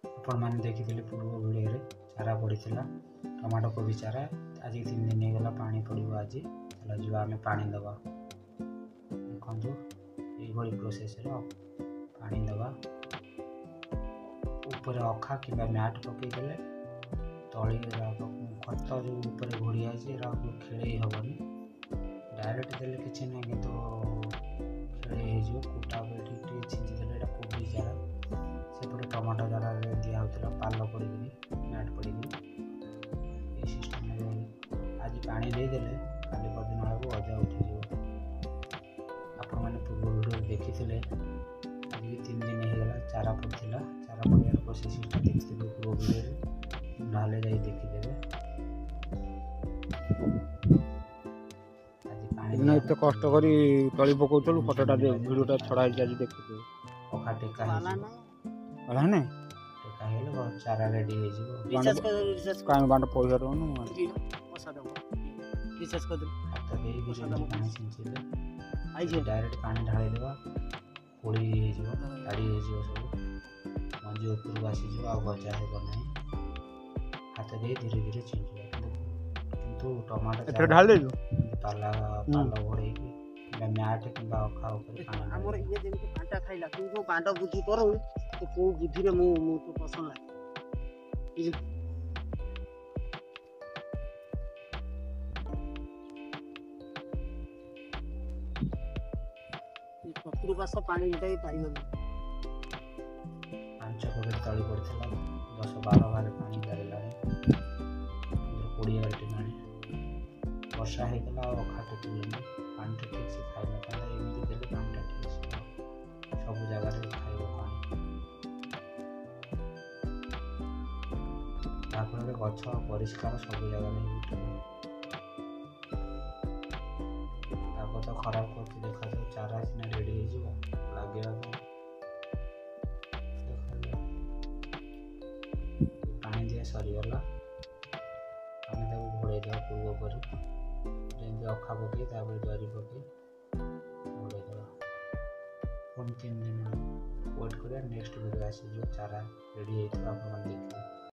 ଆପଣମାନେ ଦେଖିଥିଲେ ପୂର୍ବ ଭିଡ଼ିଓରେ ଚାରା ପଡ଼ିଥିଲା ଟମାଟୋ କୋବି ଚାରା। ଆଜି 3 ଦିନ ହେଇଗଲା ପାଣି ପଡ଼ିବ। ଆଜି ଚାଲ ଯିବା ଆମେ ପାଣି ଦେବା। ଦେଖନ୍ତୁ ଏଇଭଳି ପ୍ରୋସେସରେ ପାଣି ଦେବା। ଉପରେ ଅଖା କିମ୍ବା ମ୍ୟାଟ୍ ପକାଇଦେଲେ ତଳି ଖତ ଯେଉଁ ଉପରେ ଘୋଡ଼ିଆ ହେଇଛି ଏରା ଖେଳେଇ ହେବନି। ଡାଇରେକ୍ଟ ଦେଲେ କିଛି ନାହିଁ, କିନ୍ତୁ ଖେଳେଇ ହେଇଯିବ। କୁଟା ଟିକେ ଛିଞ୍ଚିଦେଲେ ଏଇଟା କୋବି ଚାରା। ସେପଟେ ଟମାଟୋ ଚାରାରେ ଦିଆହେଉଥିଲା ପାଲ ପଡ଼ିକିରି ମ୍ୟାଟ୍ ପଡ଼ିକିରି। ଏଇ ସିଷ୍ଟମରେ ଆଜି ପାଣି ଦେଇଦେଲେ କାଲି ପରଦିନ ବେଳକୁ ଗଜା ଉଠିଯିବ। ଆପଣମାନେ ପୂର୍ବ ଭିଡ଼ିଓରେ ଦେଖିଥିଲେ। ଆଜିକି 3 ଦିନ ହେଇଗଲା ଚାରା ପଡ଼ିଥିଲା। ଚାରା ପଡ଼ିବାର ପ୍ରୋସେସିଂଟା ଦେଖିଥିବେ ପୂର୍ବ ଭିଡ଼ିଓରେ, ନହେଲେ ଯାଇ ଦେଖିଦେବେ। ଆଜି ପାଣି ଏତେ କଷ୍ଟ କରି ତଳି ପକଉଥିଲୁ, ଫଟୋଟା ଭିଡ଼ିଓଟା ଛଡ଼ା ହେଇଛି ଆଜି ଦେଖିଥିବେ। ଅଖା ଟେକା ହେଇଯିବ। ହେଲାନି ଟେକା ହେଇଗଲେ ଚାରା ରେଡ଼ି ହେଇଯିବ। କାଇଁ ବାଣ୍ଡ ପଇସା ଦଉନୁ ହାତ ଦେଇ ପାଣି ଛିଞ୍ଚିଲେ ଡାଇରେକ୍ଟ ପାଣି ଢାଳିଦେବା। କୋଳି ହେଇଯିବ, ତାଡ଼ି ହେଇଯିବ, ସବୁ ମଞ୍ଜି ଉପରକୁ ଆସିଯିବ, ଆଉ ଗଜା ହେବ ନାହିଁ। ହାତ ଦେଇ ଧୀରେ ଧୀରେ ଛିଞ୍ଚିବ। କିନ୍ତୁ ଟମାଟୋ ଏଥିରେ ଢାଳି ଦେଇଛୁ ପାଲ ଘୋଡ଼େଇକି କିମ୍ବା ମ୍ୟାଟ୍ କିମ୍ବା ଅଖା ଉପରେ ପାଣି ଆମର ଇଏ ଯେମିତି ପାଣିଟା ଖାଇଲା, ତୁ ଯୋଉ ବାଣ୍ଡ ବୁଦ୍ଧି କରୁ କୋଉ ବୁଦ୍ଧିରେ ମୁଁ ତୁ ପସନ୍ଦ ଲାଗେ। ଚତୁର୍ପାଶ ପାଣି ବି ପାଇବନି। 5 ପକେଟ ତଳି ପଡ଼ିଥିଲା। 10-12 ଭାରେ ପାଣି ଲାଗିଲାଣି। 20 ବାଲ୍ଟି ପାଣି। ବର୍ଷା ହେଇଗଲା ଆଉ ଅଖା ଟେକିଲେନି। ପାଣିଟା ଠିକ୍ ସେ ଖାଇନଥାନ୍ତା। ଏମିତି ଦେଲେ ପାଣିଟା ଠିକ୍ ସେ ସବୁ ଜାଗାରେ ଖାଇବ ପାଣି। ଯାହାଫଳରେ ଗଛ ପରିଷ୍କାର ସବୁ ଜାଗାରେ ଉଠିବ। ପାଗ ତ ଖରାପ କରୁଛି, ଦେଖାଯାଉ। ଚାରା ସିନା ରେଡ଼ି ହେଇଯିବ ଲାଗିବା ପାଇଁ। ପାଣି ଦିଆ ସରିଗଲା। ଆମେ ତାକୁ ଘୋଡ଼େଇ ଦେବା ପୂର୍ବ ପରି, ଯେମିତି ଅଖା ପକାଇ ତାପରେ ଜରି ପକାଇ ଘୋଡ଼େଇ ଦେବା। ପୁଣି 3 ଦିନ ୱେଟ୍ କରିବା। ନେକ୍ସଟ ଭିଡ଼ିଓ ଆସିଯିବ, ଚାରା ରେଡ଼ି ହେଇଥିବ, ଆପଣମାନେ ଦେଖିବେ।